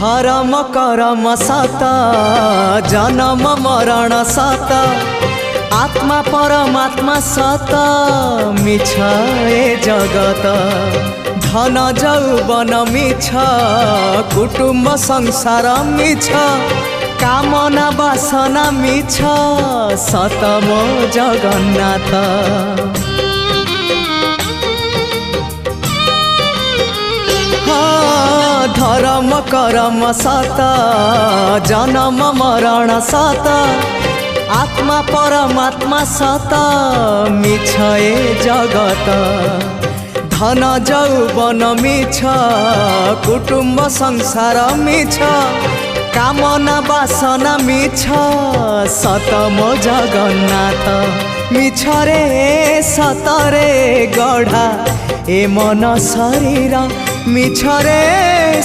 धर्म करम सत जन्म मरण सत आत्मा परमात्मा सत मिछ ए जगत धन जौवन मिछ कुटुम्ब संसार मिछ कामना वासना मिछ सत मो जगन्नाथ। धर्म करम सत जन्म मरण सत आत्मा परमात्मा सत मिछ ए जगत धन जौवन मिछ कुटुम्ब संसार मिछ कामना वासना मिछ सत मो जगन्नाथ। मिछ रे सत रे गढ़ा ए मन शरीर मिछ रे